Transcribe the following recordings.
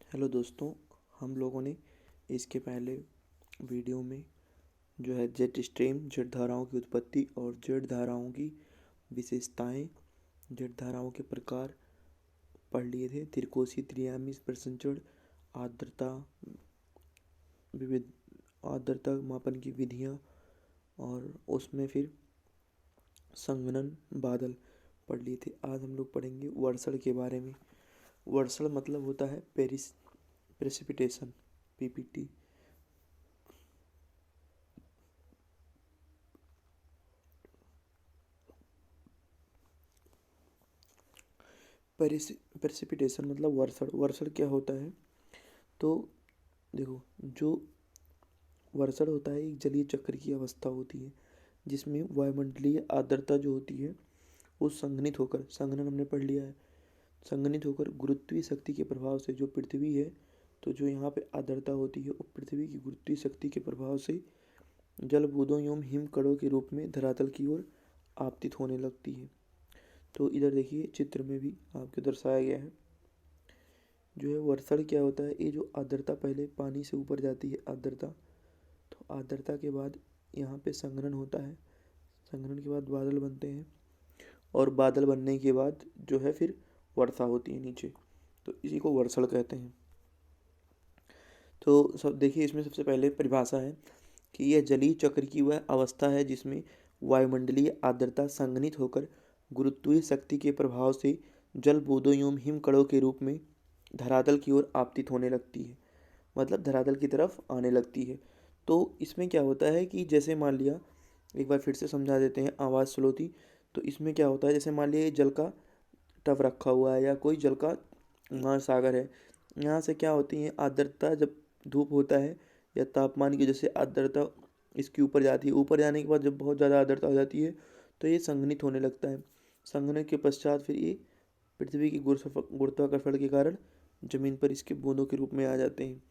Hello दोस्तों। हम लोगों ने इसके पहले वीडियो में जो है जेट स्ट्रीम, जेट धाराओं की उत्पत्ति और जेट धाराओं की विशेषताएं, जेट धाराओं के प्रकार पढ़ लिए थे। त्रिकोशीय त्रियामी प्रसंचरण, आर्द्रता, विविध आर्द्रता मापन की विधियां, और उसमें फिर संघनन, बादल पढ़ लिए थे। आज हम लोग पढ़ेंगे वर्षण के बारे में। वर्षण मतलब होता है प्रेसिपिटेशन, पीपीटी। प्रेसिपिटेशन मतलब वर्षण। वर्षण क्या होता है? तो देखो, जो वर्षण होता है एक जलीय चक्र की अवस्था होती है जिसमें वायुमंडलीय आर्द्रता जो होती है वो संघनित होकर, संघनन हमने पढ़ लिया है, संघनित होकर गुरुत्वीय शक्ति के प्रभाव से, जो पृथ्वी है, तो जो यहाँ पे आर्द्रता होती है वो पृथ्वी की गुरुत्वीय शक्ति के प्रभाव से जल बूंदों एवं हिम कणों के रूप में धरातल की ओर आपतित होने लगती है। तो इधर देखिए, चित्र में भी आपको दर्शाया गया है। जो है वर्षण क्या होता है, ये जो आर्द्रता पहले पानी से ऊपर जाती है आर्द्रता, तो आर्द्रता के बाद यहाँ पे संघनन होता है, संघनन के बाद बादल बनते हैं, और बादल बनने के बाद जो है फिर वर्षा होती है नीचे, तो इसी को वर्षण कहते हैं। तो सब देखिए, इसमें सबसे पहले परिभाषा है कि यह जलीय चक्र की वह अवस्था है जिसमें वायुमंडलीय आर्द्रता संघनित होकर गुरुत्वीय शक्ति के प्रभाव से जल बूंदों एवं हिमकणों के रूप में धरातल की ओर आपतित होने लगती है, मतलब धरातल की तरफ आने लगती है। तो इसमें क्या होता है कि जैसे मान लिया, एक बार फिर से समझा देते हैं, आवाज़ स्लो थी। तो इसमें क्या होता है, जैसे मान लिया जल का टब रखा हुआ है या कोई जल का महासागर है, यहाँ से क्या होती है आर्द्रता, जब धूप होता है या तापमान की वजह से आर्द्रता इसके ऊपर जाती है, ऊपर जाने के बाद जब बहुत ज़्यादा आर्द्रता हो जाती है तो ये संघनित होने लगता है। संघनन के पश्चात फिर ये पृथ्वी की गुरुत्वाकर्षण के कारण जमीन पर इसके बूंदों के रूप में आ जाते हैं।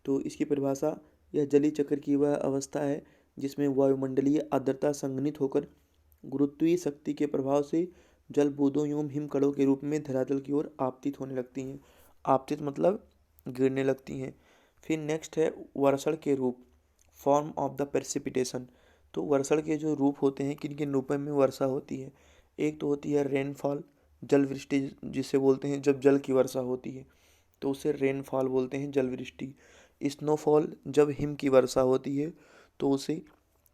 तो इसकी परिभाषा, यह जलीय चक्र की वह अवस्था है जिसमें वायुमंडलीय आर्द्रता संघनित होकर गुरुत्वीय शक्ति के प्रभाव से जल बूंदों एवं हिमकणों के रूप में धरातल की ओर आपतित होने लगती हैं। आपतित मतलब गिरने लगती हैं। फिर नेक्स्ट है वर्षण के रूप, फॉर्म ऑफ द प्रेसिपिटेशन। तो वर्षण के जो रूप होते हैं, किन किन रूपों में वर्षा होती है। एक तो होती है रेनफॉल, जल वृष्टि जिसे बोलते हैं, जब जल की वर्षा होती है तो उसे रेनफॉल बोलते हैं, जल वृष्टि। स्नोफॉल, जब हिम की वर्षा होती है तो उसे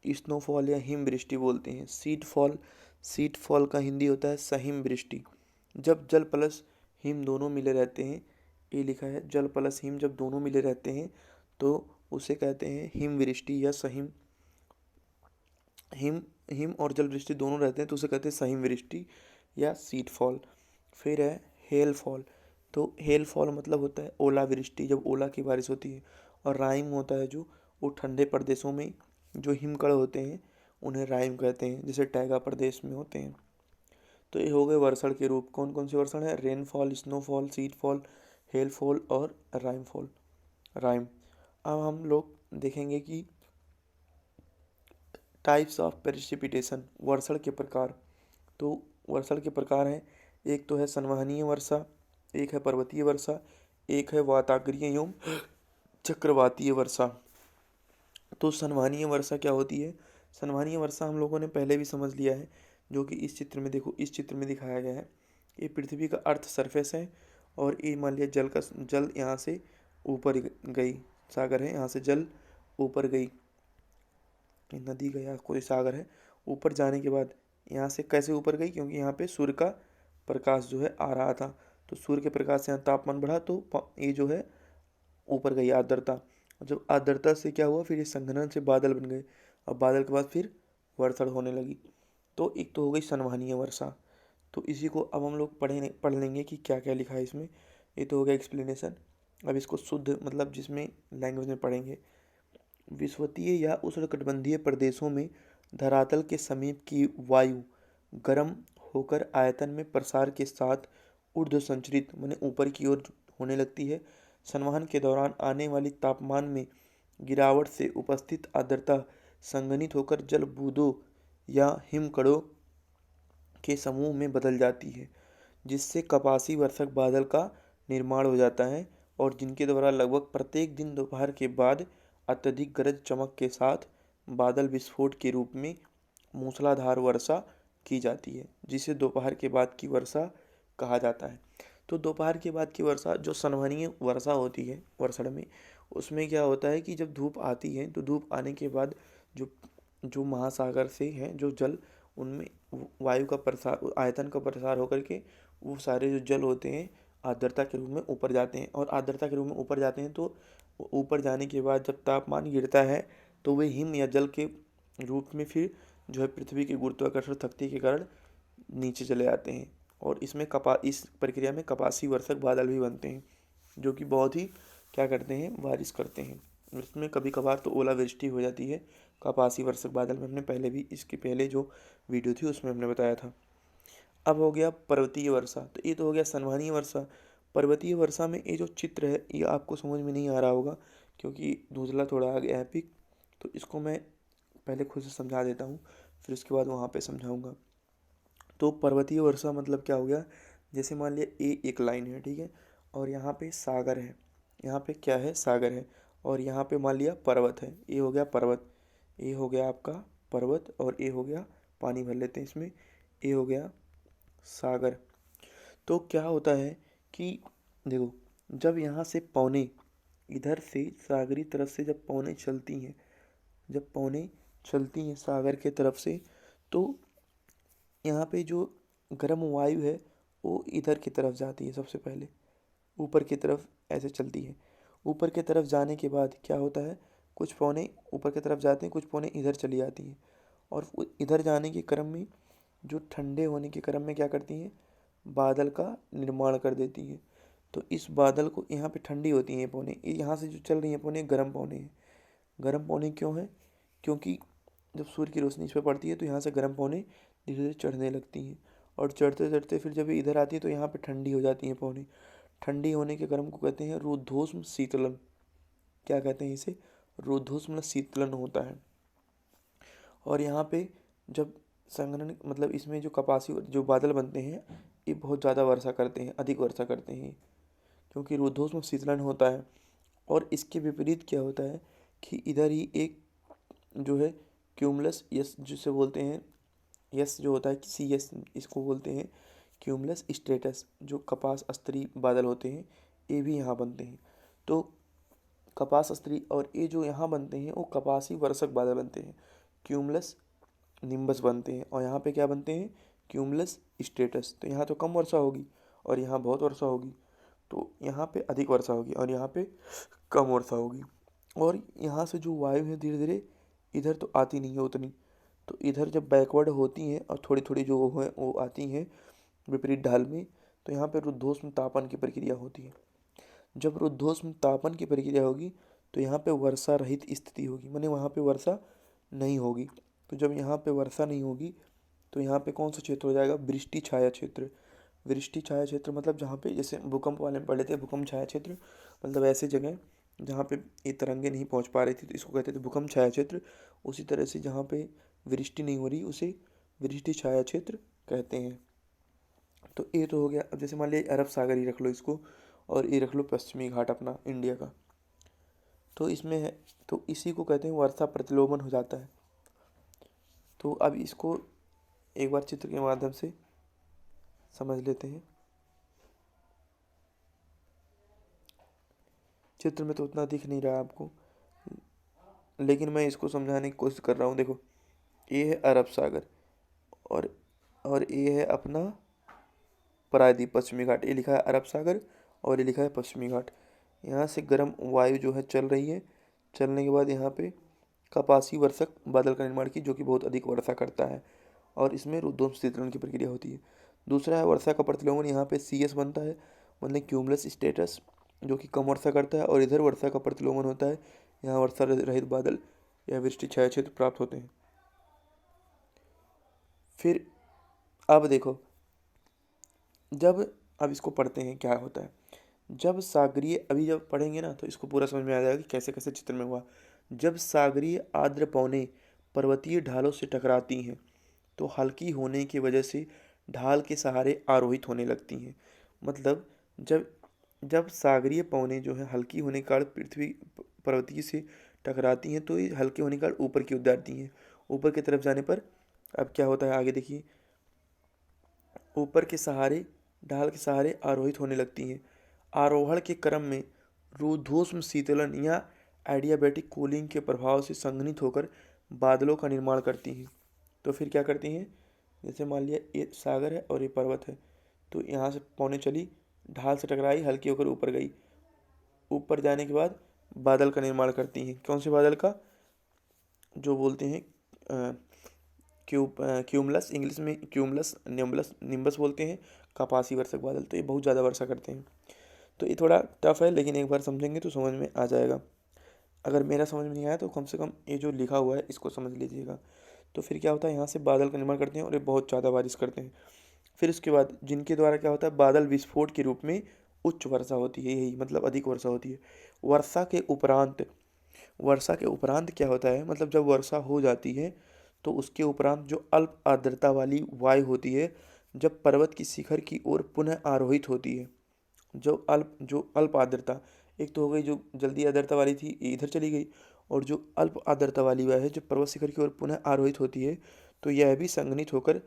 स्नोफॉल या हिम वृष्टि बोलते हैं। सीड फॉल, सीड फॉल का हिंदी होता है सहिम वृष्टि। जब जल प्लस हिम दोनों मिले रहते हैं, ये लिखा है, जल प्लस हिम जब दोनों मिले रहते हैं तो उसे कहते हैं हिम वृष्टि या सहिम। हिम हिम और जल वृष्टि दोनों रहते हैं तो उसे कहते हैं सहिम वृष्टि या सीड फॉल। फिर है हेल फॉल। तो हेल फॉल मतलब होता है ओलावृष्टि, जब ओला की बारिश होती है। और राइम होता है जो वो ठंडे प्रदेशों में जो हिमकड़ होते हैं उन्हें राइम कहते हैं, जैसे टैगा प्रदेश में होते हैं। तो ये हो गए वर्षण के रूप। कौन कौन से वर्षण है? Rainfall, snowfall, seed fall, hello fall और राइम फॉल, राइम। अब हम लोग देखेंगे कि टाइप्स ऑफ प्रेसिपिटेशन, वर्षण के प्रकार। तो वर्षण के प्रकार हैं, एक तो है संवहनीय वर्षा, एक है पर्वतीय वर्षा, एक है वाताग्रीय एवं चक्रवातीय वर्षा। तो संवहनीय वर्षा क्या होती है? संवहनीय वर्षा हम लोगों ने पहले भी समझ लिया है, जो कि इस चित्र में देखो, इस चित्र में दिखाया गया है। ये पृथ्वी का अर्थ सरफेस है, और ये मान लिया जल यहाँ से ऊपर गई, सागर है, यहाँ से जल ऊपर गई, नदी गया, कोई सागर है, ऊपर जाने के बाद यहाँ से कैसे ऊपर गई, क्योंकि यहाँ पे सूर्य का प्रकाश जो है आ रहा था, तो सूर्य के प्रकाश से यहाँ तापमान बढ़ा तो ये जो है ऊपर गई आर्द्रता। जब आर्द्रता से क्या हुआ, फिर ये संघनन से बादल बन गए, और बादल के बाद फिर वर्षण होने लगी। तो एक तो हो गई संवहनीय वर्षा। तो इसी को अब हम लोग पढ़ लेंगे कि क्या क्या लिखा है इसमें। ये तो हो गया एक्सप्लेनेशन। अब इसको शुद्ध मतलब जिसमें लैंग्वेज में पढ़ेंगे। विषुवतीय या उष्णकटिबंधीय प्रदेशों में धरातल के समीप की वायु गर्म होकर आयतन में प्रसार के साथ ऊर्ध्व संचरित माने ऊपर की ओर होने लगती है। संवहन के दौरान आने वाली तापमान में गिरावट से उपस्थित आर्द्रता संघनित होकर जल बूंदों या हिमकणों के समूह में बदल जाती है, जिससे कपासी वर्षक बादल का निर्माण हो जाता है और जिनके द्वारा लगभग प्रत्येक दिन दोपहर के बाद अत्यधिक गरज चमक के साथ बादल विस्फोट के रूप में मूसलाधार वर्षा की जाती है, जिसे दोपहर के बाद की वर्षा कहा जाता है। तो दोपहर के बाद की वर्षा जो संवहनीय वर्षा होती है वर्षण में, उसमें क्या होता है कि जब धूप आती है तो धूप आने के बाद जो जो महासागर से है जो जल, उनमें वायु का प्रसार, आयतन का प्रसार होकर के वो सारे जो जल होते हैं आर्द्रता के रूप में ऊपर जाते हैं, और आर्द्रता के रूप में ऊपर जाते हैं तो ऊपर जाने के बाद जब तापमान गिरता है तो वे हिम या जल के रूप में फिर जो है पृथ्वी की गुरुत्वाकर्षण शक्ति के कारण नीचे चले आते हैं, और इस प्रक्रिया में कपासी वर्षक बादल भी बनते हैं, जो कि बहुत ही क्या करते हैं, बारिश करते हैं। इसमें कभी कभार तो ओलावृष्टि हो जाती है कपासी वर्षक बादल में। हमने पहले भी इसके पहले जो वीडियो थी उसमें हमने बताया था। अब हो गया पर्वतीय वर्षा। तो ये तो हो गया संवहनीय वर्षा। पर्वतीय वर्षा में ये जो चित्र है ये आपको समझ में नहीं आ रहा होगा क्योंकि धुंधला थोड़ा आ गया है पिक, तो इसको मैं पहले खुद से समझा देता हूँ, फिर उसके बाद वहाँ पे समझाऊंगा। तो पर्वतीय वर्षा मतलब क्या हो गया, जैसे मान लिया ए एक लाइन है, ठीक है, और यहाँ पे सागर है, यहाँ पे क्या है, सागर है, और यहाँ पे मान लिया पर्वत है, ये हो गया पर्वत, ये हो गया आपका पर्वत, और ये हो गया, पानी भर लेते हैं इसमें, ये हो गया सागर। तो क्या होता है कि देखो, जब यहाँ से पौने इधर से सागरी तरफ से जब पौने चलती हैं, जब पौने चलती हैं सागर के तरफ से, तो यहाँ पे जो गर्म वायु है वो इधर की तरफ जाती है, सबसे पहले ऊपर की तरफ ऐसे चलती है। ऊपर की तरफ जाने के बाद क्या होता है, कुछ पौने ऊपर की तरफ जाते हैं, कुछ पौने इधर चली जाती हैं, और इधर जाने के क्रम में जो ठंडे होने के क्रम में क्या करती हैं, बादल का निर्माण कर देती हैं। तो इस बादल को, यहाँ पे ठंडी होती हैं पौने, ये यहाँ से जो चल रही हैं पौने गर्म पौने हैं। गर्म पौने क्यों है, क्योंकि जब सूर्य की रोशनी इस पर पड़ती है तो यहाँ से गर्म पौने धीरे धीरे चढ़ने लगती हैं, और चढ़ते चढ़ते फिर जब ये इधर आती है तो यहाँ पे ठंडी हो जाती हैं पौने। ठंडी होने के क्रम को कहते हैं रुद्धोष्म शीतलन। क्या कहते हैं इसे, रुद्धोष्म शीतलन होता है। और यहाँ पे जब संघनन मतलब इसमें जो कपासी जो बादल बनते हैं ये बहुत ज़्यादा वर्षा करते हैं, अधिक वर्षा करते हैं, क्योंकि रुद्धोष्म शीतलन होता है। और इसके विपरीत क्या होता है कि इधर ही एक जो है क्यूमुलस यस जिसे बोलते हैं, यस जो होता है सी एस, इसको बोलते हैं क्यूमुलस स्ट्रेटस। जो कपास स्तरीय बादल होते हैं ये भी यहाँ बनते हैं। तो कपास स्तरीय और ये जो यहाँ बनते हैं वो कपासी वर्षक बादल बनते हैं, क्यूमुलस निम्बस बनते हैं, और यहाँ पे क्या बनते हैं, क्यूमुलस स्ट्रेटस। तो यहाँ तो कम वर्षा होगी और यहाँ बहुत वर्षा होगी, तो यहाँ पे अधिक वर्षा होगी और यहाँ पे कम वर्षा होगी। और यहाँ से जो वायु है धीरे धीरे इधर तो आती नहीं है उतनी, तो इधर जब बैकवर्ड होती हैं और थोड़ी थोड़ी जो है वो आती हैं विपरीत ढाल में, तो यहाँ पे रुद्धोष्म तापन की प्रक्रिया होती है। जब रुद्धोष्म तापन की प्रक्रिया होगी तो यहाँ पे वर्षा रहित स्थिति होगी, माने वहाँ पे वर्षा नहीं होगी। तो जब यहाँ पे वर्षा नहीं होगी तो यहाँ पे कौन सा क्षेत्र हो जाएगा, वृष्टि छाया क्षेत्र। वृष्टि छाया क्षेत्र मतलब जहाँ पे, जैसे भूकंप वाले में पढ़े थे, भूकंप छाया क्षेत्र मतलब ऐसे जगह जहाँ पे ये तरंगे नहीं पहुँच पा रही थी तो इसको कहते थे भूकंप छाया क्षेत्र। उसी तरह से जहाँ पे वृष्टि नहीं हो रही उसे वृष्टि छाया क्षेत्र कहते हैं। तो ये तो हो गया। अब जैसे मान लिया अरब सागर ही रख लो इसको, और ये रख लो पश्चिमी घाट अपना इंडिया का, तो इसमें है, तो इसी को कहते हैं वर्षा प्रतिलोमन हो जाता है। तो अब इसको एक बार चित्र के माध्यम से समझ लेते हैं। चित्र में तो उतना दिख नहीं रहा आपको, लेकिन मैं इसको समझाने की कोशिश कर रहा हूँ। देखो, ये है अरब सागर और ये है अपना प्रायद्वीप पश्चिमी घाट। ये लिखा है अरब सागर और ये लिखा है पश्चिमी घाट। यहाँ से गर्म वायु जो है चल रही है, चलने के बाद यहाँ पे कपासी वर्षक बादल का निर्माण की, जो कि बहुत अधिक वर्षा करता है, और इसमें रुद्धोष्म शीतलन की प्रक्रिया होती है। दूसरा है वर्षा का प्रतिलोमन। यहाँ पे सी एस बनता है, मतलब क्यूमुलस स्टेटस, जो कि कम वर्षा करता है, और इधर वर्षा का प्रतिलोमन होता है, यहाँ वर्षा रहित बादल या वृष्टि छाया क्षेत्र प्राप्त होते हैं। फिर अब देखो, अब इसको पढ़ते हैं क्या होता है। जब सागरीय, अभी जब पढ़ेंगे ना तो इसको पूरा समझ में आ जाएगा कि कैसे कैसे चित्र में हुआ। जब सागरीय आर्द्र पवनें पर्वतीय ढालों से टकराती हैं तो हल्की होने की वजह से ढाल के सहारे आरोहित होने लगती हैं। मतलब जब जब सागरीय पवनें जो है हल्की होने के कारण पृथ्वी पर्वतीय से टकराती हैं तो ये हल्के होने के कारण ऊपर की ओर जाती हैं। ऊपर की तरफ जाने पर अब क्या होता है आगे देखिए, ऊपर के सहारे, ढाल के सहारे आरोहित होने लगती हैं। आरोहण के क्रम में रुद्धोष्म शीतलन या एडियाबैटिक कूलिंग के प्रभाव से संघनित होकर बादलों का निर्माण करती हैं। तो फिर क्या करती हैं, जैसे मान लिया ये सागर है और ये पर्वत है, तो यहाँ से पौने चली, ढाल से टकराई, हल्की होकर ऊपर गई। ऊपर जाने के बाद बादल का निर्माण करती हैं। कौन से बादल का, जो बोलते हैं क्यूमुलस, इंग्लिश में क्यूमुलस, निम्बलस, निम्बस बोलते हैं, कपासी वर्षक बादल। तो ये बहुत ज़्यादा वर्षा करते हैं। तो ये थोड़ा टफ है, लेकिन एक बार समझेंगे तो समझ में आ जाएगा। अगर मेरा समझ में नहीं आया तो कम से कम ये जो लिखा हुआ है इसको समझ लीजिएगा। तो फिर क्या होता है, यहाँ से बादल का निर्माण करते हैं और ये बहुत ज़्यादा बारिश करते हैं। फिर उसके बाद जिनके द्वारा क्या होता है, बादल विस्फोट के रूप में उच्च वर्षा होती है, यही मतलब अधिक वर्षा होती है। वर्षा के उपरांत, वर्षा के उपरांत क्या होता है, मतलब जब वर्षा हो जाती है तो उसके उपरांत जो अल्प आर्द्रता वाली वायु होती है, जब पर्वत की शिखर की ओर पुनः आरोहित होती है। जो अल्प आर्द्रता, एक तो हो गई जो जल्दी आर्द्रता वाली थी ये इधर चली गई, और जो अल्प आर्द्रता वाली वायु है जो पर्वत शिखर की ओर पुनः आरोहित होती है, तो यह भी संघनित होकर,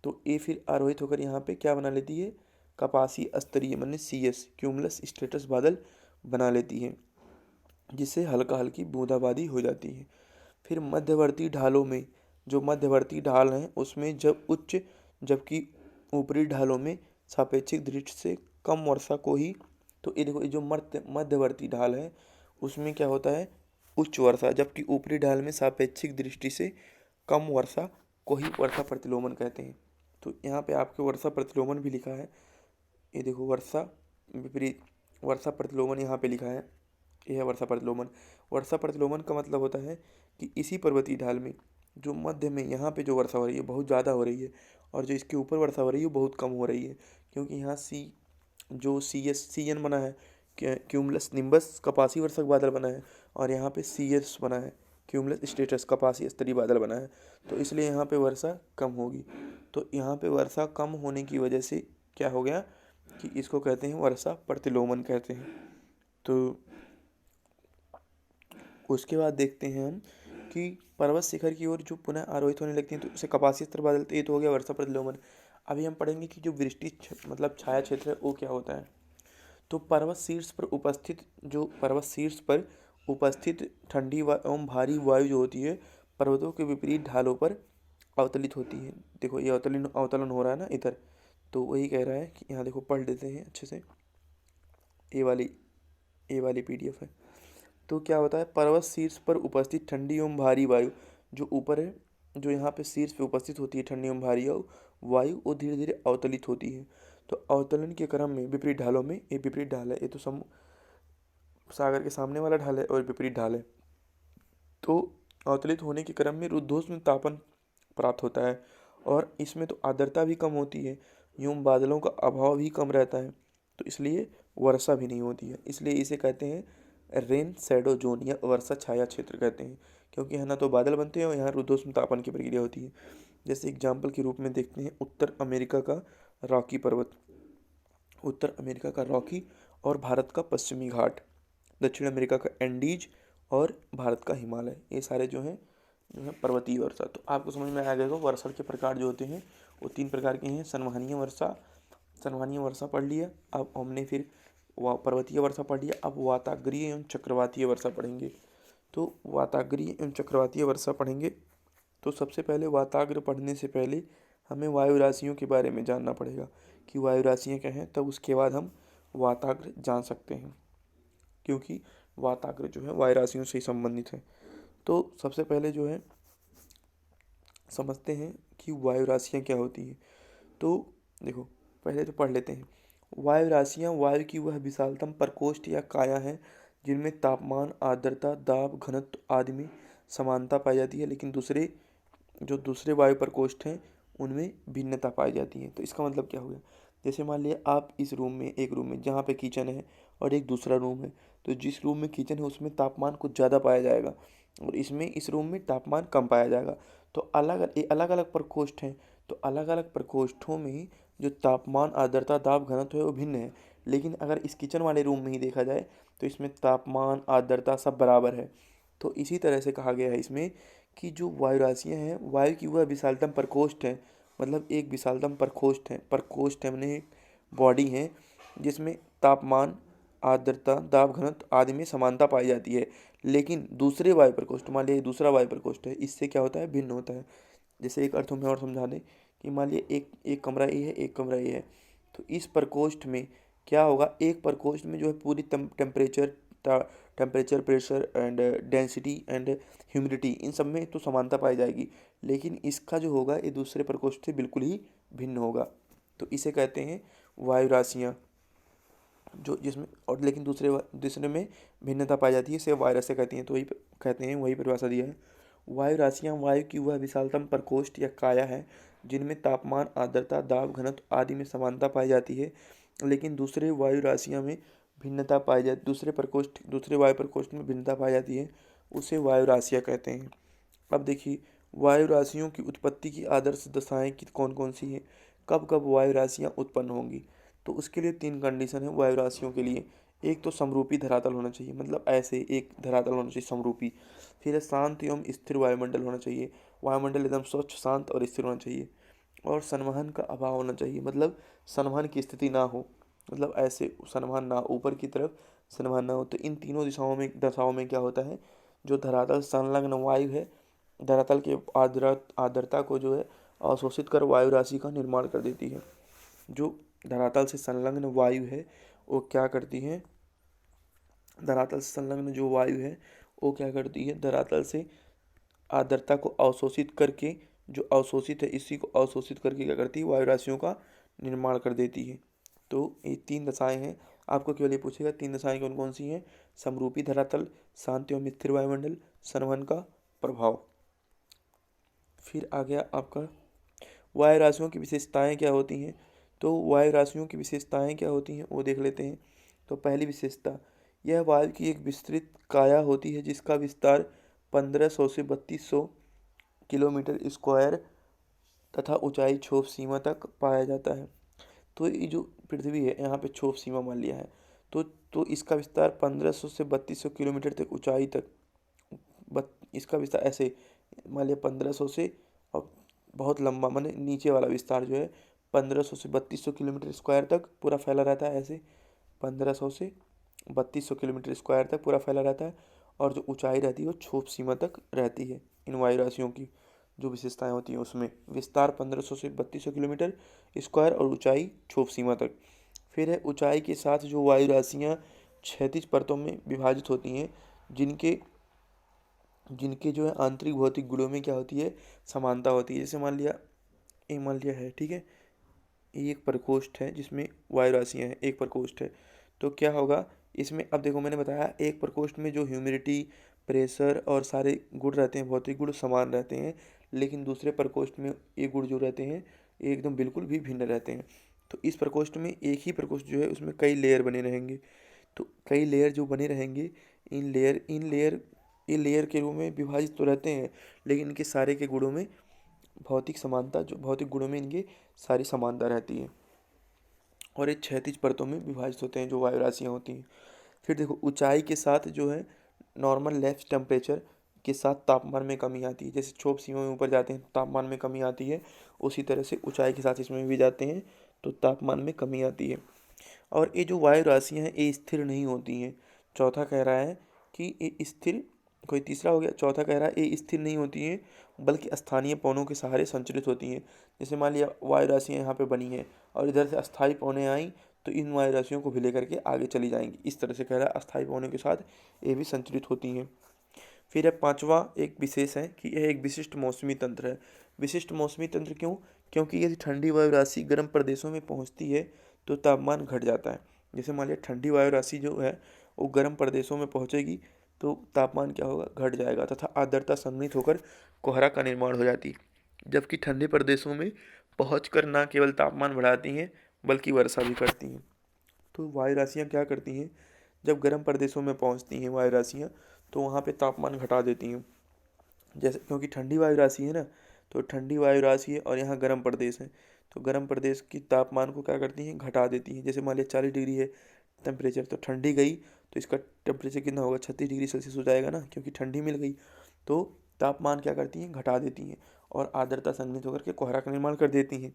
तो ये फिर आरोहित होकर यहाँ पे क्या बना लेती है, कपासी स्तरीय माने CS क्यूमुलस स्ट्रेटस बादल बना लेती है, जिससे हल्का हल्की बूंदाबांदी हो जाती है। फिर मध्यवर्ती ढालों में, जो मध्यवर्ती ढाल हैं उसमें जब उच्च, जबकि ऊपरी ढालों में सापेक्षिक दृष्टि से कम वर्षा को ही, तो ये देखो ये जो मध्यवर्ती ढाल है उसमें क्या होता है, उच्च वर्षा, जबकि ऊपरी ढाल में सापेक्षिक दृष्टि से कम वर्षा को ही वर्षा प्रतिलोमन कहते हैं। तो यहाँ पे आपके वर्षा प्रतिलोमन भी लिखा है, ये देखो वर्षा विपरीत, वर्षा प्रतिलोमन यहाँ पे लिखा है, यह है वर्षा प्रतिलोमन। वर्षा प्रतिलोमन का मतलब होता है कि इसी पर्वतीय ढाल में जो मध्य में यहाँ पे जो वर्षा हो रही है बहुत ज़्यादा हो रही है, और जो इसके ऊपर वर्षा हो रही है वो बहुत कम हो रही है, क्योंकि यहाँ जो CN बना है, क्यूमुलस निम्बस कपासी वर्षक बादल बना है, और यहाँ पे CS बना है, क्यूमुलस स्टेटस कपासी स्तरीय बादल बना है, तो इसलिए यहाँ पे वर्षा कम होगी। तो यहाँ पे वर्षा कम होने की वजह से क्या हो गया कि इसको कहते हैं वर्षा प्रतिलोमन कहते हैं। तो उसके बाद देखते हैं हम कि पर्वत शिखर की ओर जो पुनः आरोहित होने लगती हैं तो उसे कपासी स्तर बादल, तो ये तो हो गया वर्षा प्रतिलोमन। अभी हम पढ़ेंगे कि जो मतलब छाया क्षेत्र है वो क्या होता है। तो पर्वत शीर्ष पर उपस्थित ठंडी एवं भारी वायु जो होती है पर्वतों के विपरीत ढालों पर अवतलित होती है। देखो ये अवतलन अवतलन हो रहा है ना इधर, तो वही कह रहा है कि यहाँ देखो पढ़ लेते हैं अच्छे से, ए वाली PDF है। तो क्या होता है, पर्वत शीर्ष पर उपस्थित ठंडी एवं भारी वायु जो ऊपर है, जो यहाँ पे शीर्ष पे उपस्थित होती है ठंडी एवं भारी वायु वो धीरे धीरे अवतलित होती है। तो अवतलन के क्रम में विपरीत ढालों में, ये विपरीत ढाल है, ये तो सागर के सामने वाला ढाल है और विपरीत ढाल है। तो अवतलित होने के क्रम में रुद्धोष्म तापन प्राप्त होता है, और इसमें तो आर्द्रता भी कम होती है, यूं बादलों का अभाव भी कम रहता है, तो इसलिए वर्षा भी नहीं होती है। इसलिए इसे कहते हैं रेन शैडो जोन या वर्षा छाया क्षेत्र कहते हैं, क्योंकि यहाँ ना तो बादल बनते हैं और यहाँ रुद्धोष्म तापन की प्रक्रिया होती है। जैसे एग्जाम्पल के रूप में देखते हैं उत्तर अमेरिका का रॉकी पर्वत, उत्तर अमेरिका का रॉकी और भारत का पश्चिमी घाट, दक्षिण अमेरिका का एंडीज और भारत का हिमालय, ये सारे जो हैं पर्वतीय वर्षा। तो आपको समझ में आ गया होगा वर्षा के प्रकार जो होते हैं वो 3 प्रकार के हैं। संवहनीय वर्षा पढ़ लिया, अब हमने फिर पर्वतीय वर्षा पढ़ लिया, अब वाताग्रीय एवं चक्रवातीय वर्षा पढ़ेंगे। तो वाताग्रीय एवं चक्रवातीय वर्षा पढ़ेंगे, तो सबसे पहले वाताग्र पढ़ने से पहले हमें वायु राशियों के बारे में जानना पड़ेगा कि वायु राशियाँ क्या हैं, तब उसके बाद हम वाताग्र जान सकते हैं, क्योंकि वाताग्र जो है वायु राशियों से ही संबंधित है। तो सबसे पहले जो है समझते हैं कि वायु राशियाँ क्या होती हैं। तो देखो पहले तो पढ़ लेते हैं। वायु राशियाँ वायु की वह विशालतम प्रकोष्ठ या काया है जिनमें तापमान, आर्द्रता, दाब, घनत्व आदि में समानता पाई जाती है, लेकिन दूसरे वायु प्रकोष्ठ हैं उनमें भिन्नता पाई जाती है। तो इसका मतलब क्या हो गया, जैसे मान लिया आप इस रूम में, एक रूम में जहाँ पे किचन है और एक दूसरा रूम है, तो जिस रूम में किचन है उसमें तापमान कुछ ज़्यादा पाया जाएगा और इस रूम में तापमान कम पाया जाएगा। तो अलग अलग प्रकोष्ठ हैं, तो अलग अलग प्रकोष्ठों में जो तापमान, आर्द्रता, दाब, घनत्व है वो भिन्न है, लेकिन अगर इस किचन वाले रूम में ही देखा जाए तो इसमें तापमान, आर्द्रता सब बराबर है। तो इसी तरह से कहा गया है इसमें कि जो वायु राशियाँ हैं, वायु की वह विशालतम प्रकोष्ठ है, मतलब एक विशालतम प्रकोष्ठ है, प्रकोष्ठ है मैंने बॉडी है जिसमें तापमान, आर्द्रता, दाब घनत्व आदि में समानता पाई जाती है। लेकिन दूसरे वायु प्रकोष्ठ, मान लिया दूसरा वायु प्रकोष्ठ है, इससे क्या होता है, भिन्न होता है। जैसे एक अर्थों में और समझा दें कि मान लिया एक एक कमरा ए है, एक कमरा ए है, तो इस प्रकोष्ठ में क्या होगा, एक प्रकोष्ठ में जो है पूरी temperature, pressure and density and humidity, इन सब में तो समानता पाई जाएगी, लेकिन इसका जो होगा ये दूसरे प्रकोष्ठ से बिल्कुल ही भिन्न होगा। तो इसे कहते हैं वायु राशियाँ, जो जिसमें और लेकिन दूसरे में भिन्नता पाई जाती है, इसे वायु राशियाँ कहती हैं। तो वही कहते हैं, वही परिभाषा दिया है। वायु राशियाँ वायु की वह विशालतम प्रकोष्ठ या काया है जिनमें तापमान, आर्द्रता, दाब घनत्व आदि में समानता पाई जाती है, लेकिन दूसरे वायु राशियाँ में भिन्नता पाई जाती, दूसरे वायु प्रकोष्ठ में भिन्नता पाई जाती है, उसे वायु राशियाँ कहते हैं। अब देखिए, वायु राशियों की उत्पत्ति की आदर्श दशाएं की कौन कौन सी हैं, कब कब वायु राशियाँ उत्पन्न होंगी। तो उसके लिए 3 कंडीशन है वायु राशियों के लिए। एक तो समरूपी धरातल होना चाहिए, मतलब ऐसे एक धरातल होना चाहिए समरूपी। फिर है शांत एवं स्थिर वायुमंडल होना चाहिए, वायुमंडल एकदम स्वच्छ, शांत और स्थिर होना चाहिए। और संवहन का अभाव होना चाहिए, मतलब संवहन की स्थिति ना हो, मतलब ऐसे संवहन ना, ऊपर की तरफ संवहन ना हो। तो इन तीनों दशाओं में क्या होता है, जो धरातल संलग्न वायु है, धरातल के आर्द्रता को जो है अवशोषित कर वायु राशि का निर्माण कर देती है। जो धरातल से संलग्न वायु है वो क्या करती है, धरातल से संलग्न जो वायु है वो क्या करती है, धरातल से आर्द्रता को अवशोषित करके, जो अवशोषित है इसी को अवशोषित करके क्या करती है, वायु राशियों का निर्माण कर देती है। तो ये 3 दशाएं हैं। आपको केवल ये पूछेगा 3 दशाएं कौन कौन सी हैं, समरूपी धरातल, शांत एवं स्थिर वायुमंडल, संवहन का प्रभाव। फिर आ गया आपका वायु राशियों की विशेषताएं क्या होती हैं। तो वायु राशियों की विशेषताएं क्या होती हैं वो देख लेते हैं। तो पहली विशेषता, यह वायु की एक विस्तृत काया होती है जिसका विस्तार 1500 से 3200 किलोमीटर स्क्वायर तथा ऊंचाई क्षोभ सीमा तक पाया जाता है। तो ये जो पृथ्वी है यहाँ पे क्षोभ सीमा मान लिया है, तो इसका विस्तार 1500 से 3200 किलोमीटर तक ऊंचाई तक, इसका विस्तार ऐसे मान लिया 1500 से, और बहुत लंबा माने नीचे वाला विस्तार जो है 1500 से 3200 किलोमीटर स्क्वायर तक पूरा फैला रहता है, ऐसे 1500 से 3200 किलोमीटर स्क्वायर तक पूरा फैला रहता है। और जो ऊंचाई रहती है वो क्षोभ सीमा तक रहती है। इन वायु राशियों की जो विशेषताएं होती हैं उसमें विस्तार 1500 से 3200 किलोमीटर स्क्वायर और ऊंचाई क्षोभ सीमा तक। फिर है ऊंचाई के साथ जो वायु राशियाँ क्षैतिज परतों में विभाजित होती हैं, जिनके जिनके जो है आंतरिक भौतिक गुणों में क्या होती है, समानता होती है। जैसे मान लिया है, ठीक है, ये एक प्रकोष्ठ है जिसमें वायु राशियाँ हैं, एक प्रकोष्ठ है। तो क्या होगा इसमें, अब देखो मैंने बताया एक प्रकोष्ठ में जो ह्यूमिडिटी, प्रेशर और सारे गुण रहते हैं, भौतिक गुण समान रहते हैं, लेकिन दूसरे प्रकोष्ठ में ये गुण जो रहते हैं ये एकदम बिल्कुल भी भिन्न रहते हैं। तो इस प्रकोष्ठ में एक ही प्रकोष्ठ जो है उसमें कई लेयर बने रहेंगे। तो कई लेयर जो बने रहेंगे, इन लेयर के रूप में विभाजित तो रहते हैं, लेकिन इनके सारे के गुणों में भौतिक गुणों में इनके सारी समानता रहती है। और ये क्षैतिज परतों में विभाजित होते हैं जो वायु राशियाँ होती हैं। फिर देखो ऊंचाई के साथ जो है नॉर्मल लैप्स टेम्परेचर के साथ तापमान में कमी आती है। जैसे क्षोभ सीमा में ऊपर जाते हैं तापमान में कमी आती है, उसी तरह से ऊंचाई के साथ इसमें भी जाते हैं तो तापमान में कमी आती है। और ये जो वायु राशियाँ हैं ये स्थिर नहीं होती हैं। चौथा कह रहा है कि ये स्थिर, कोई तीसरा हो गया, चौथा कह रहा है ये स्थिर नहीं होती हैं बल्कि स्थानीय पवनों के सहारे संचलित होती हैं। जैसे मान लिया वायु राशियाँ यहाँ पे बनी हैं और इधर से अस्थायी पवनें आई तो इन वायु राशियों को भी लेकर के आगे चली जाएंगी। इस तरह से कह रहा है अस्थायी पवनों के साथ ये भी संचलित होती हैं। फिर है पांचवा एक विशेष है कि यह एक विशिष्ट मौसमी तंत्र है। विशिष्ट मौसमी तंत्र क्यों, क्योंकि यदि ठंडी वायु राशि गर्म प्रदेशों में पहुँचती है तो तापमान घट जाता है। जैसे मान लिया ठंडी वायु राशि जो है वो गर्म प्रदेशों में पहुँचेगी तो तापमान क्या होगा, घट जाएगा तथा आर्द्रता संघनित होकर कोहरा का निर्माण हो जाती है। जबकि ठंडे प्रदेशों में पहुंचकर न केवल तापमान बढ़ाती हैं बल्कि वर्षा भी करती हैं। तो वायु राशियाँ क्या करती हैं, जब गर्म प्रदेशों में पहुंचती हैं वायु राशियाँ तो वहाँ पे तापमान घटा देती हैं। जैसे क्योंकि ठंडी वायु राशि है ना, तो ठंडी वायु राशि है और यहाँ गर्म प्रदेश है, तो गर्म प्रदेश की तापमान को क्या करती हैं, घटा देती हैं। जैसे मान लिया 40 डिग्री है टेम्परेचर, तो ठंडी गई तो इसका टेम्परेचर कितना होगा, 36 डिग्री सेल्सियस हो जाएगा ना, क्योंकि ठंडी मिल गई। तो तापमान क्या करती हैं, घटा देती हैं और आर्द्रता संघनित होकर के कोहरा का निर्माण कर देती हैं।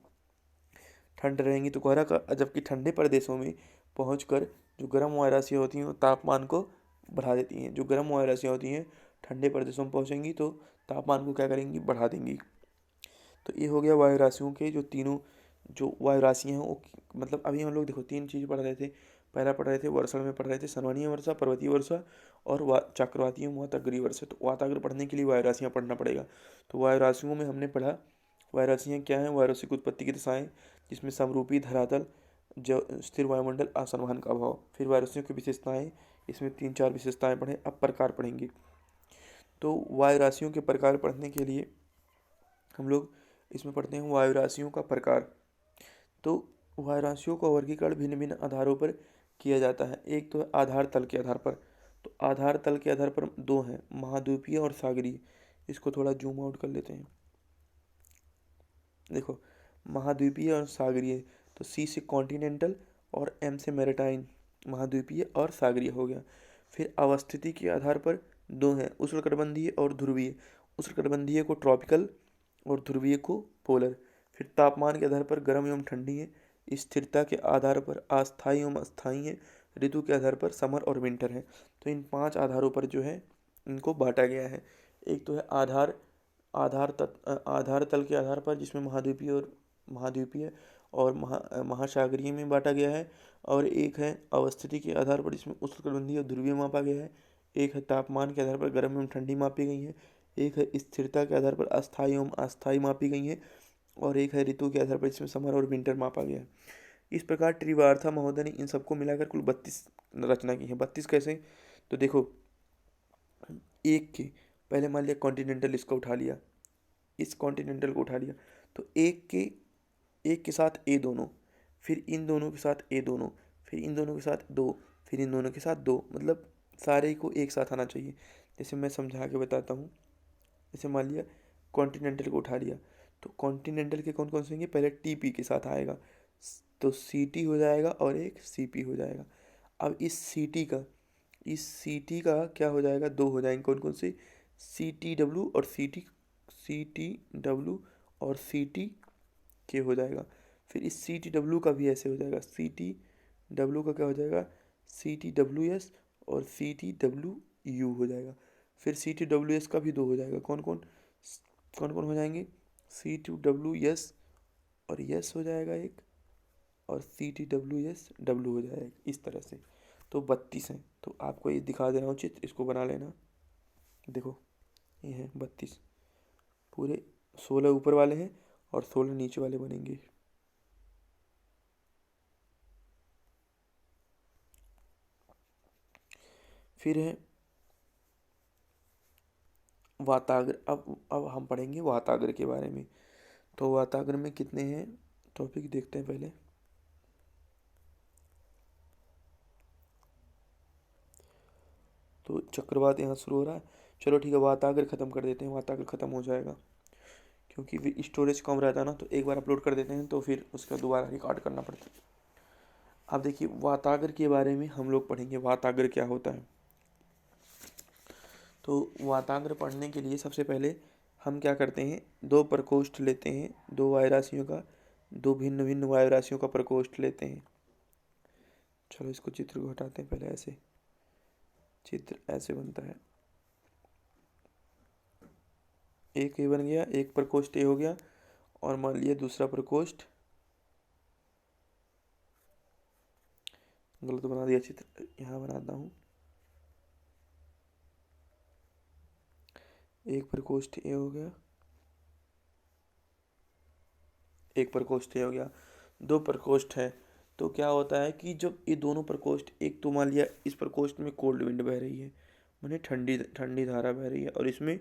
ठंड रहेंगी तो कोहरा का, जबकि ठंडे प्रदेशों में पहुंचकर जो गर्म वायुराशियाँ होती हैं वो तापमान को बढ़ा देती हैं। जो गर्म वायुराशियाँ होती हैं ठंडे प्रदेशों में पहुंचेंगी तो तापमान को क्या करेंगी, बढ़ा देंगी। तो ये हो गया वायु राशियों के जो तीनों जो वायु राशियाँ हैं वो, मतलब अभी हम लोग देखो 3 चीज़ पढ़ रहे थे। पहला पढ़ रहे थे वर्षण में, पढ़ रहे थे संवहनीय वर्षा, पर्वतीय वर्षा और चक्रवातीय वाताग्रीय वर्षा। तो वाताग्र पढ़ने के लिए वायु राशियाँ पढ़ना पड़ेगा। तो वायु राशियों में हमने पढ़ा वायु राशियाँ क्या हैं, वायु राशि की उत्पत्ति की दिशाएं, जिसमें समरूपी धरातल, जो स्थिर वायुमंडल, असंवहन का अभाव। फिर वायु राशियों की विशेषताएं, इसमें 3-4 विशेषताएं पढ़े। अब प्रकार पढ़ेंगे। तो वायु राशियों के प्रकार पढ़ने के लिए हम लोग इसमें पढ़ते हैं वायु राशियों का प्रकार। तो वायु राशियों का वर्गीकरण भिन्न भिन्न आधारों पर किया जाता है। एक तो है आधार तल के आधार पर। तो आधार तल के आधार पर 2 हैं, महाद्वीपीय और सागरीय। इसको थोड़ा जूम आउट कर लेते हैं। देखो, महाद्वीपीय और सागरीय, तो सी से कॉन्टिनेंटल और एम से मैरिटाइन, महाद्वीपीय और सागरीय हो गया। फिर अवस्थिति के आधार पर 2 हैं, उष्णकटिबंधीय और ध्रुवीय। उष्णकटिबंधीय को ट्रॉपिकल और ध्रुवीय को पोलर। फिर तापमान के आधार पर गर्म एवं ठंडी है। स्थिरता के आधार पर अस्थायी एवं अस्थायी है। ऋतु के आधार पर समर और विंटर है। तो इन 5 आधारों पर जो है इनको बांटा गया है। एक तो है आधार तल के आधार पर, जिसमें महाद्वीपीय और महासागरीय में बांटा गया है। और एक है अवस्थिति के आधार पर, जिसमें उष्णकटिबंधीय और ध्रुवीय मापा गया है। एक है तापमान के आधार पर गर्म एवं ठंडी मापी गई है। एक है स्थिरता के आधार पर अस्थायी एवं अस्थायी मापी गई है। और एक है ऋतु के आधार पर, जिसमें समर और विंटर मापा गया है। इस प्रकार त्रिवार्था महोदय ने इन सबको मिलाकर कुल 32 रचना की है। 32 कैसे, तो देखो, एक के पहले मान लिया कॉन्टिनेंटल, इसको उठा लिया, इस कॉन्टिनेंटल को उठा लिया, तो एक के साथ ए दोनों, फिर इन दोनों के साथ ए दोनों, फिर इन दोनों के साथ दो, फिर इन दोनों के साथ दो, मतलब सारे को एक साथ आना चाहिए। जैसे मैं समझा के बताता हूँ। जैसे मान लिया कॉन्टिनेंटल को उठा लिया, तो कॉन्टिनेंटल के कौन कौन से होंगे, पहले टी पी के साथ आएगा, तो सी टी हो जाएगा और एक सी पी हो जाएगा। अब इस सी टी का क्या हो जाएगा, 2 हो जाएंगे। कौन कौन से, सी टी डब्ल्यू और सी टी के हो जाएगा। फिर इस सी टी डब्ल्यू का भी ऐसे हो जाएगा, सी टी डब्ल्यू का क्या हो जाएगा, सी टी डब्ल्यू एस और सी टी डब्ल्यू यू हो जाएगा। फिर सी टी डब्ल्यू एस का भी 2 हो जाएगा। कौन कौन हो जाएंगे, सी टी डब्ल्यू एस और यस हो जाएगा एक, और C T W S W हो जाएगा इस तरह से। तो 32 हैं। तो आपको ये दिखा दे रहा हूँ चित्र, इसको बना लेना। देखो, ये हैं 32, पूरे 16 ऊपर वाले हैं और 16 नीचे वाले बनेंगे। फिर है वाताग्र। अब हम पढ़ेंगे वाताग्र के बारे में। तो वाताग्र में कितने हैं टॉपिक देखते हैं पहले। तो चक्रवात यहाँ शुरू हो रहा है। चलो ठीक है, वाताग्र खत्म कर देते हैं, वाताग्र खत्म हो जाएगा क्योंकि स्टोरेज कम रहता है ना, तो एक बार अपलोड कर देते हैं तो फिर उसका दोबारा रिकॉर्ड करना पड़ता है। अब देखिए, वाताग्र के बारे में हम लोग पढ़ेंगे, वाताग्र क्या होता है। तो वाताग्र पढ़ने के लिए सबसे पहले हम क्या करते हैं, 2 प्रकोष्ठ लेते हैं, 2 वायु राशियों का, 2 भिन्न भिन्न वायु राशियों का प्रकोष्ठ लेते हैं। चलो इसको चित्र को हटाते हैं पहले। ऐसे चित्र ऐसे बनता है, एक ए बन गया, एक प्रकोष्ठ ए हो गया, और मान लिया दूसरा प्रकोष्ठ, गलत बना दिया चित्र, यहाँ बनाता हूँ। एक प्रकोष्ठ ए हो गया, एक प्रकोष्ठ ए हो गया, 2 प्रकोष्ठ है। तो क्या होता है कि जब ये दोनों प्रकोष्ठ, एक तो मान लिया इस प्रकोष्ठ में कोल्ड विंड बह रही है, माने ठंडी ठंडी धारा बह रही है, और इसमें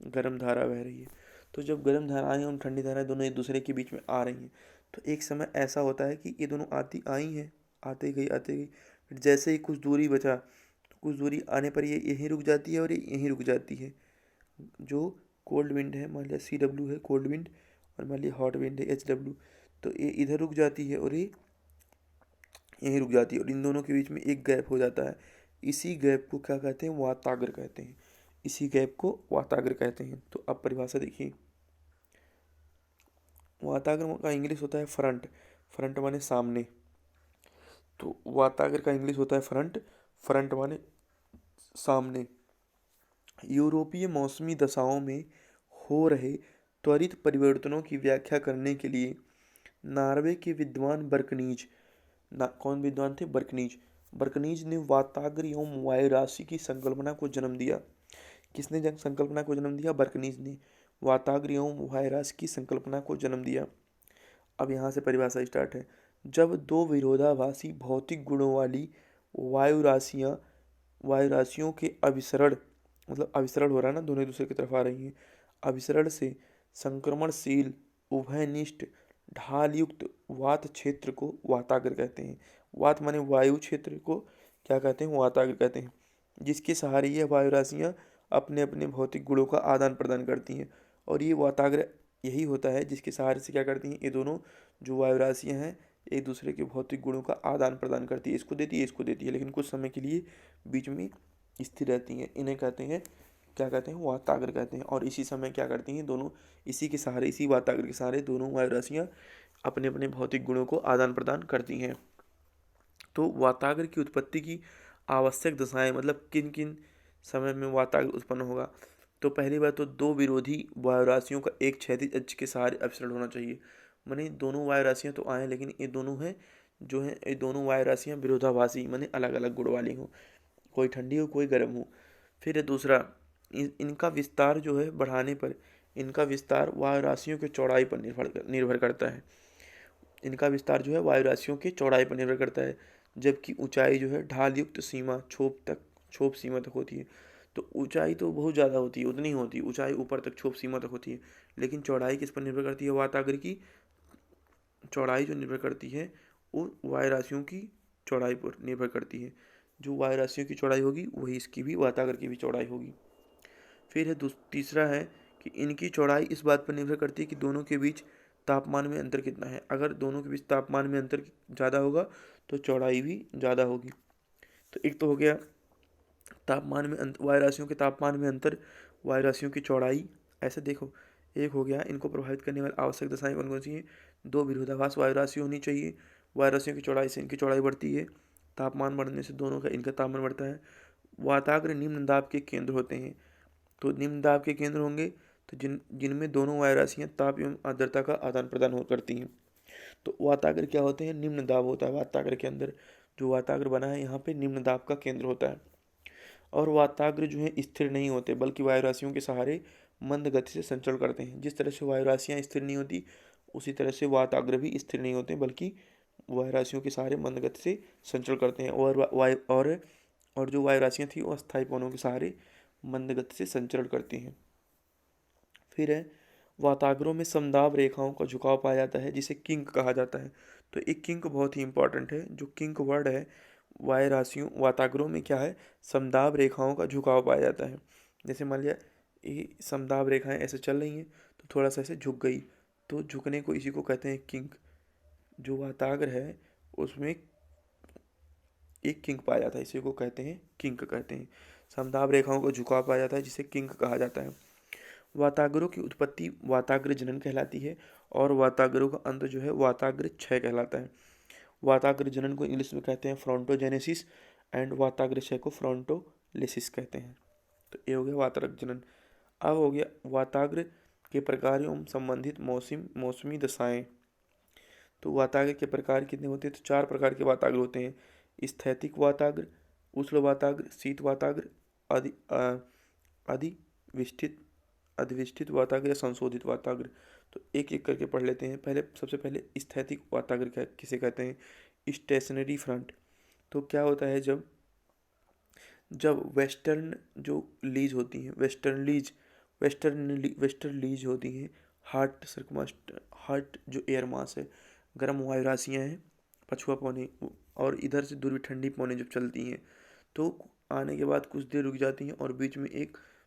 गर्म धारा बह रही है। तो जब गर्म धाराएं और ठंडी धाराएं दोनों एक दूसरे के बीच में आ रही हैं, तो एक समय ऐसा होता है कि ये दोनों आई हैं, आते गई, फिर जैसे ही कुछ दूरी बचा, तो कुछ दूरी आने पर ये यहीं रुक जाती है और ये यहीं रुक जाती है। जो कोल्ड विंड है, मान लिया सी डब्ल्यू है कोल्ड विंड, और मान लिया हॉट विंड है एच डब्ल्यू। तो ये इधर रुक जाती है और ये यहीं रुक जाती है, और इन दोनों के बीच में एक गैप हो जाता है। इसी गैप को क्या कहते हैं? वाताग्र कहते हैं। इसी गैप को वाताग्र कहते हैं। तो अब परिभाषा देखिए, वाताग्र का इंग्लिश होता है फ्रंट। फ्रंट माने सामने। तो वाताग्र का इंग्लिश होता है फ्रंट। फ्रंट माने सामने। यूरोपीय मौसमी दशाओं में हो रहे त्वरित परिवर्तनों की व्याख्या करने के लिए नॉर्वे के विद्वान बर्कनीज, कौन विद्वान थे? बर्कनीज। बर्कनीज ने वाताग्र एवं वायु राशि की संकल्पना को जन्म दिया। किसने संकल्पना को जन्म दिया? बर्कनीज ने वाताग्र एवं वायु राशि की संकल्पना को जन्म दिया। अब यहाँ से परिभाषा स्टार्ट है। जब दो विरोधाभासी भौतिक गुणों वाली वायु राशियों के अभिसरण, मतलब अभिसरण हो रहा है ना, दोनों एक दूसरे की तरफ आ रही हैं, अभिसरण से संक्रमणशील उभयनिष्ठ ढाल युक्त वात क्षेत्र को वाताग्र कहते हैं। वात माने वायु क्षेत्र को क्या कहते हैं? वाताग्र कहते हैं। जिसके सहारे ये वायु राशियाँ अपने अपने भौतिक गुणों का आदान प्रदान करती हैं। और ये वाताग्र यही होता है जिसके सहारे से क्या करती हैं? ये दोनों जो वायु राशियाँ हैं एक दूसरे के भौतिक गुणों का आदान प्रदान करती है। इसको देती है, इसको देती है, लेकिन कुछ समय के लिए बीच में स्थिर रहती हैं। इन्हें कहते हैं, क्या कहते हैं? वाताग्र कहते हैं। और इसी समय क्या करती हैं? दोनों इसी के सहारे, इसी वाताग्र के सहारे दोनों वायु राशियाँ अपने अपने भौतिक गुणों को आदान प्रदान करती हैं। तो वाताग्र की उत्पत्ति की आवश्यक दशाएं, मतलब किन किन समय में वाताग्र उत्पन्न होगा? तो पहली बात तो दो विरोधी वायु राशियों का एक क्षैतिज अक्ष के सहारे अपसरण होना चाहिए। माने दोनों वायु राशियाँ तो आए, लेकिन ये दोनों हैं जो हैं, ये दोनों वायु राशियाँ विरोधाभासी माने अलग अलग गुण वाली हों, कोई ठंडी हो कोई गर्म हो। फिर दूसरा, इनका विस्तार जो है बढ़ाने पर, इनका विस्तार वायु राशियों के चौड़ाई पर निर्भर करता है। इनका विस्तार जो है वायु राशियों की चौड़ाई पर निर्भर करता है, जबकि ऊंचाई जो है ढाल युक्त सीमा छोप सीमा तक होती है। तो ऊंचाई तो बहुत ज़्यादा होती है, उतनी ही होती है, ऊंचाई ऊपर तक छोप सीमा तक होती है, लेकिन चौड़ाई किस पर निर्भर करती है? वाताग्र की चौड़ाई जो निर्भर करती है वो वायु राशियों की चौड़ाई पर निर्भर करती है। जो वायु राशियों की चौड़ाई होगी वही इसकी भी, वाताग्र की भी चौड़ाई होगी। फिर है तीसरा है कि इनकी चौड़ाई इस बात पर निर्भर करती है कि दोनों के बीच तापमान में अंतर कितना है। अगर दोनों के बीच तापमान में अंतर ज़्यादा होगा तो चौड़ाई भी ज़्यादा होगी। तो एक तो हो गया तापमान में वायु राशियों के तापमान में अंतर, वायु राशियों की चौड़ाई। ऐसे देखो, एक हो गया इनको प्रभावित करने वाली आवश्यक दशाएं कौन कौन सी हैं? दो विरोधाभास वायु राशि होनी चाहिए। वायु राशियों की चौड़ाई से इनकी चौड़ाई बढ़ती है, तापमान बढ़ने से दोनों का इनका तापमान बढ़ता है। वाताग्र निम्न दाब के केंद्र होते हैं। तो निम्न दाब के केंद्र होंगे तो जिनमें दोनों वायु राशियाँ ताप एवं आर्द्रता का आदान प्रदान हो करती हैं। तो वाताग्र क्या होते हैं? निम्न दाब होता है वाताग्र के अंदर। जो वाताग्र बना है यहाँ पे निम्न दाब का केंद्र होता है। और वाताग्र जो है स्थिर नहीं होते, बल्कि वायु राशियों के सहारे मंद गति से संचरण करते हैं। जिस तरह से वायु राशियाँ स्थिर नहीं होती, उसी तरह से वाताग्र भी स्थिर नहीं होते, बल्कि वायु राशियों के सहारे मंद गति से संचरण करते हैं। और जो वायु राशियाँ थी वो अस्थायी पवनों के सहारे मंद गति से संचरण करती हैं। फिर है वाताग्रों में समदाब रेखाओं का झुकाव पाया जाता है, जिसे किंक कहा जाता है। तो एक किंक बहुत ही इंपॉर्टेंट है। जो किंक वर्ड है, वायु राशियों वाताग्रों में क्या है? समदाब रेखाओं का झुकाव पाया जाता है। जैसे मान लिया ये समदाब रेखाएं ऐसे चल रही हैं तो थोड़ा सा ऐसे झुक गई, तो झुकने को इसी को कहते हैं किंक। जो वाताग्र है उसमें एक किंक पाया जाता है, इसी को कहते हैं किंक कहते हैं। समदाब रेखाओं को झुकाव पाया जाता है जिसे किंक कहा जाता है। वाताग्रों की उत्पत्ति वाताग्र जनन कहलाती है, और वाताग्रों का अंत जो है वाताग्र क्षय कहलाता है। वाताग्र जनन को इंग्लिश में कहते हैं फ्रॉन्टोजेनेसिस, एंड वाताग्र क्षय को फ्रॉन्टोलिसिस कहते हैं। तो ये हो गया वाताग्र जनन। अब हो गया वाताग्र के प्रकार एवं संबंधित मौसमी दशाएं। तो वाताग्र के प्रकार कितने होते हैं? तो 4 प्रकार के वाताग्र होते हैं। स्थैतिक वाताग्र, उष्ण वाताग्र, शीत वाताग्र, अधिविष्ठित अधिविष्ठित वाताग्र या संशोधित वाताग्र। तो एक एक करके पढ़ लेते हैं। सबसे पहले स्थैतिक वाताग्र किसे कहते हैं? Stationary front. तो क्या होता है, जब वेस्टर्न जो लीज होती हैं, वेस्टर्न लीज होती हैं, हार्ट जो एयर मास है, गर्म वायु राशियाँ हैं, पछुआ पौने, और इधर से दूर ठंडी पौने जब चलती हैं तो आने के बाद कुछ देर रुक जाती हैं और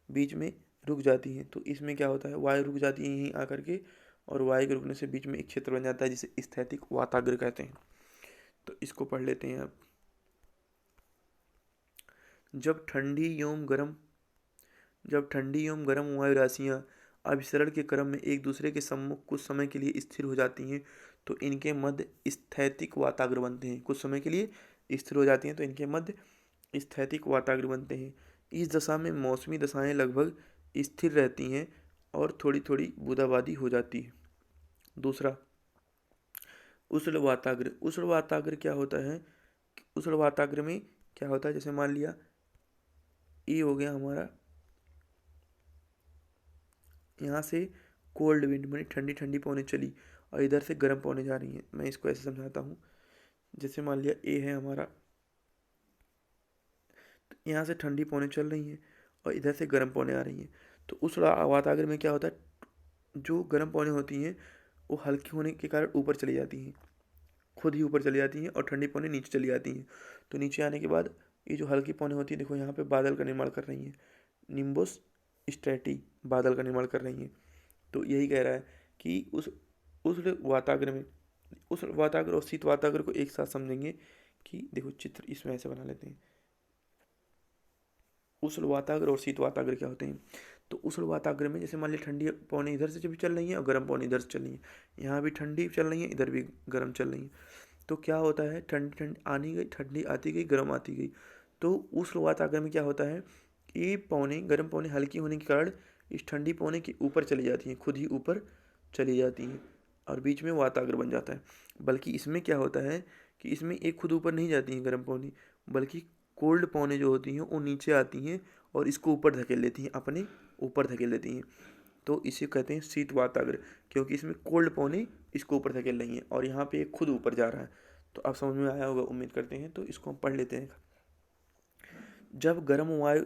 बीच में रुक जाती हैं। तो इसमें क्या होता है, वायु रुक जाती है यहीं आकर के, और वायु के रुकने से बीच में एक क्षेत्र बन जाता है जिसे स्थैतिक वाताग्र कहते हैं। तो इसको पढ़ लेते हैं आप। जब ठंडी एवं गर्म वायु राशियां अभिसरण के क्रम में एक दूसरे के सम्मुख कुछ समय के लिए स्थिर हो जाती हैं तो इनके मध्य स्थैतिक वाताग्र बनते हैं। कुछ समय के लिए स्थिर हो जाती हैं तो इनके मध्य स्थैतिक वाताग्र बनते हैं। इस दशा में मौसमी दशाएं लगभग स्थिर रहती हैं और थोड़ी थोड़ी बूंदाबांदी हो जाती है। दूसरा, उष्ण वाताग्र। उष्ण वाताग्र क्या होता है? उष्ण वाताग्र में क्या होता है, जैसे मान लिया ये हो गया हमारा, यहाँ से कोल्ड विंड मानी ठंडी ठंडी पवनें चली और इधर से गर्म पवनें जा रही हैं। मैं इसको ऐसे समझाता हूँ, जैसे मान लिया ए है हमारा, तो यहाँ से ठंडी पवनें चल रही हैं और इधर से गर्म पवनें आ रही हैं। तो उस वाताग्र में क्या होता है, जो गर्म पवनें होती हैं वो हल्की होने के कारण ऊपर चली जाती हैं, खुद ही ऊपर चली जाती हैं, और ठंडी पवनें नीचे चली जाती हैं। तो नीचे आने के बाद ये जो हल्की पवनें होती हैं, देखो यहाँ पे बादल का निर्माण कर रही हैं, निम्बस स्ट्रेटी बादल का निर्माण कर रही हैं। तो यही कह रहा है कि उस वाताग्र में, उस वाताग्र और शीत वाताग्र को एक साथ समझेंगे कि देखो चित्र इसमें ऐसे बना लेते हैं। उष्ण वाताग्र और शीत वाताग्र क्या होते हैं? तो उष्ण वाताग्र में जैसे मान लीजिए ठंडी पवनें इधर से भी चल रही हैं और गर्म पवनें इधर से चल रही हैं, यहाँ भी ठंडी चल रही है, इधर भी गर्म चल रही है। तो क्या होता है, ठंडी आनी गई, ठंडी आती गई, गर्म आती गई। तो उष्ण वाताग्र में क्या होता है, ये पवनें, गर्म पवनें हल्की होने के कारण इस ठंडी पवनें के ऊपर चली जाती हैं, खुद ही ऊपर चली जाती हैं और बीच में वाताग्र बन जाता है। बल्कि इसमें क्या होता है कि इसमें एक खुद ऊपर नहीं जाती हैं गर्म पवनें, बल्कि कोल्ड पवनें जो होती हैं वो नीचे आती हैं और इसको ऊपर धकेल लेती हैं, अपने ऊपर धकेल लेती हैं। तो इसे कहते हैं शीत वाताग्र, क्योंकि इसमें कोल्ड पवनें इसको ऊपर धकेल रही हैं और यहाँ पे एक खुद ऊपर जा रहा है। तो आप समझ में आया होगा, उम्मीद करते हैं। तो इसको हम पढ़ लेते हैं। जब गर्म वायु,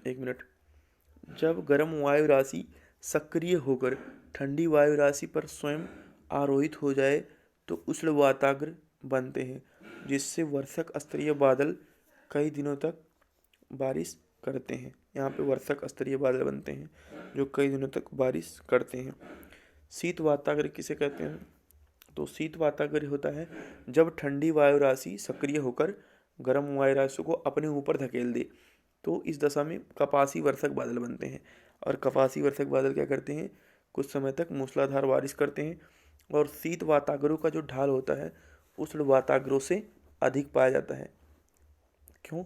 एक मिनट, जब गर्म वायु राशि सक्रिय होकर ठंडी वायु राशि पर स्वयं आरोहित हो जाए तो उष्ण वाताग्र बनते हैं, जिससे वर्षक स्तरीय बादल कई दिनों तक बारिश करते हैं। यहाँ पे वर्षक स्तरीय बादल बनते हैं जो कई दिनों तक बारिश करते हैं। शीत वाताग्र किसे कहते हैं? तो शीत वाताग्र होता है जब ठंडी वायु राशि सक्रिय होकर गर्म वायु राशि को अपने ऊपर धकेल दे, तो इस दशा में कपासी वर्षक बादल बनते हैं। और कपासी वर्षक बादल क्या करते हैं, कुछ समय तक मूसलाधार बारिश करते हैं। और शीत वाताग्रों का जो ढाल होता है उष्ण वाताग्रों से अधिक पाया जाता है। क्यों?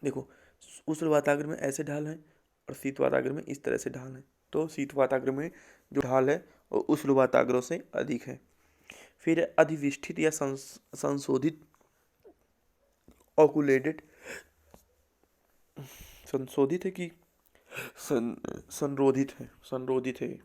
देखो, उष्ण वाताग्र में ऐसे ढाल हैं और शीत वाताग्र में इस तरह से ढाल हैं। तो शीत वाताग्र में जो ढाल है वो उष्ण वाताग्रों से अधिक है। फिर अधिविष्ठित या संशोधित ऑकुलेटेड, संशोधित है कि संरोधित है? संरोधित है,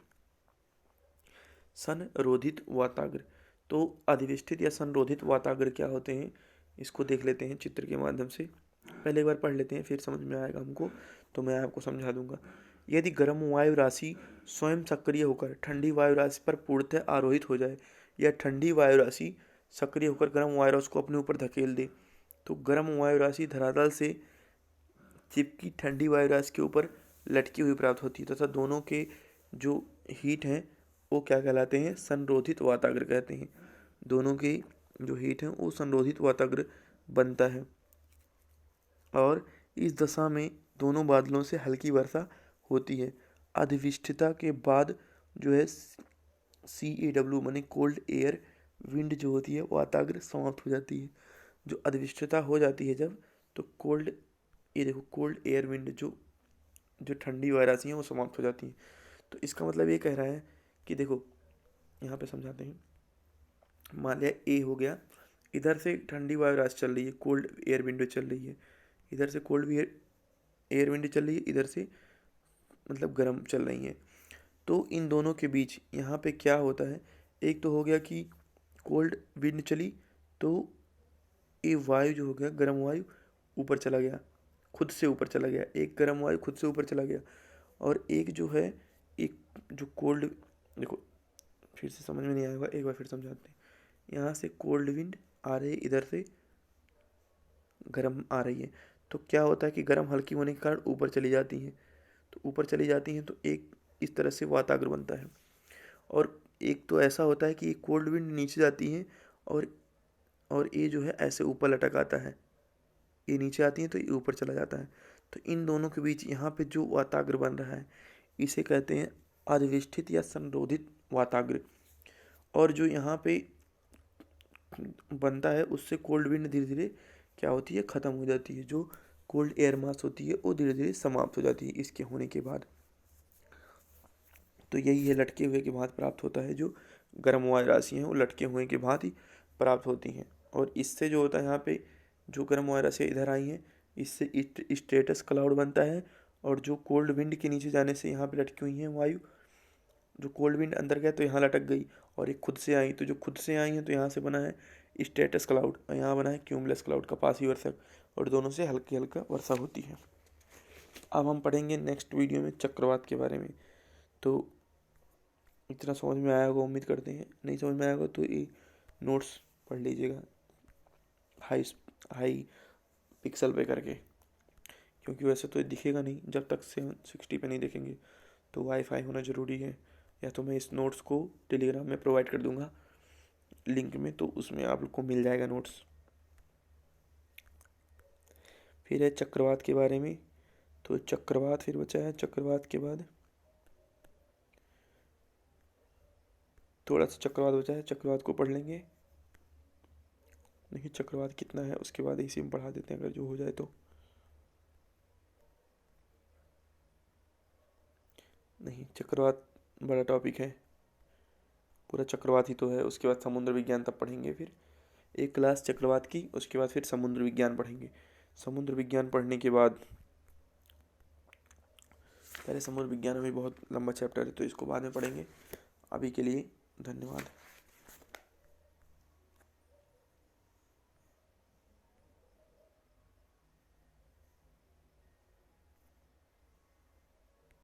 संरोधित वाताग्र। तो अधिविष्ठित या संरोधित वाताग्र क्या होते हैं, इसको देख लेते हैं चित्र के माध्यम से। पहले एक बार पढ़ लेते हैं, फिर समझ में आएगा हमको, तो मैं आपको समझा दूंगा। यदि गर्म वायु राशि स्वयं सक्रिय होकर ठंडी वायु राशि पर पूर्णतः आरोहित हो जाए या ठंडी वायु राशि सक्रिय होकर गर्म वायु राशि को अपने ऊपर धकेल दे, तो गर्म वायु राशि धरातल से चिपकी ठंडी वायु राशि के ऊपर लटकी हुई प्राप्त होती है तथा दोनों के जो हीट हैं वो क्या कहलाते हैं, संरोधित वाताग्र कहते हैं। दोनों के जो हीट हैं वो संरोधित वाताग्र बनता है। और इस दशा में दोनों बादलों से हल्की वर्षा होती है। अधिविष्ठता के बाद जो है CAW माने कोल्ड एयर विंड जो होती है वाताग्र समाप्त हो जाती है। जो अधिविष्ठता हो जाती है जब, तो कोल्ड, ये देखो कोल्ड एयर विंड जो जो ठंडी वायु राशि हैं वो समाप्त हो जाती हैं। तो इसका मतलब ये कह रहा है कि देखो यहाँ पे समझाते हैं। मान लिया ए हो गया, इधर से ठंडी वायु राशि चल रही है, कोल्ड एयर विंडो चल रही है, इधर से कोल्ड एयर विंड चल रही है, इधर से मतलब गर्म चल रही है। तो इन दोनों के बीच यहाँ पे क्या होता है, एक तो हो गया कि कोल्ड विंड चली तो ये वायु जो हो गया गर्म वायु ऊपर चला गया, खुद से ऊपर चला गया, एक गर्म वायु खुद से ऊपर चला गया। और एक जो है, एक जो कोल्ड, देखो फिर से समझ में नहीं आएगा, एक बार फिर समझाते हैं। यहाँ से कोल्ड विंड आ रही है, इधर से गर्म आ रही है। तो क्या होता है कि गर्म हल्की होने के कारण ऊपर चली जाती हैं, तो ऊपर चली जाती हैं तो एक इस तरह से वाताग्र बनता है। और एक तो ऐसा होता है कि ये कोल्ड विंड नीचे जाती है और ये जो है ऐसे ऊपर लटक आता है, ये नीचे आती है तो ये ऊपर चला जाता है। तो इन दोनों के बीच यहाँ पे जो वाताग्र बन रहा है इसे कहते हैं अधिष्ठित या संरोधित वाताग्र। और जो यहाँ पे बनता है उससे कोल्ड विंड धीरे धीरे क्या होती है, ख़त्म हो जाती है। जो कोल्ड एयर मास होती है वो धीरे धीरे समाप्त हो जाती है इसके होने के बाद। तो यही है लटके हुए के बाद प्राप्त होता है। जो गर्म वायु राशि हैं वो लटके हुए के बाद ही प्राप्त होती हैं। और इससे जो होता है यहाँ पे जो गर्म वायु राशि इधर आई हैं इससे स्ट्रेटस क्लाउड बनता है। और जो कोल्ड विंड के नीचे जाने से यहाँ पे लटकी हुई हैं वायु, जो कोल्ड विंड अंदर गया तो यहाँ लटक गई, और एक खुद से आई, तो जो खुद से आई हैं तो यहाँ से बना है स्ट्रेटस क्लाउड और यहाँ बना है क्यूमुलस क्लाउड, कपासी वर्षक, और दोनों से हल्की हल्का वर्षा होती है। अब हम पढ़ेंगे नेक्स्ट वीडियो में चक्रवात के बारे में। तो इतना समझ में आया होगा उम्मीद करते हैं, नहीं समझ में आया होगा तो ये नोट्स पढ़ लीजिएगा हाई पिक्सल पे करके, क्योंकि वैसे तो ये दिखेगा नहीं जब तक 760 पे नहीं देखेंगे। तो वाईफाई होना ज़रूरी है, या तो मैं इस नोट्स को टेलीग्राम में प्रोवाइड कर दूंगा लिंक में, तो उसमें आप लोग को मिल जाएगा नोट्स। फिर है चक्रवात के बारे में। तो चक्रवात फिर बचा है, चक्रवात के बाद थोड़ा सा चक्रवात बचा है, चक्रवात को पढ़ लेंगे। नहीं, चक्रवात कितना है उसके बाद इसी में पढ़ा देते हैं अगर जो हो जाए तो। नहीं, चक्रवात बड़ा टॉपिक है, पूरा चक्रवात ही तो है। उसके बाद समुद्र विज्ञान तब पढ़ेंगे। फिर एक क्लास चक्रवात की, उसके बाद फिर समुद्र विज्ञान पढ़ेंगे। समुद्र विज्ञान पढ़ने के बाद पहले समुद्र विज्ञान में बहुत लंबा चैप्टर है तो इसको बाद में पढ़ेंगे। अभी के लिए धन्यवाद।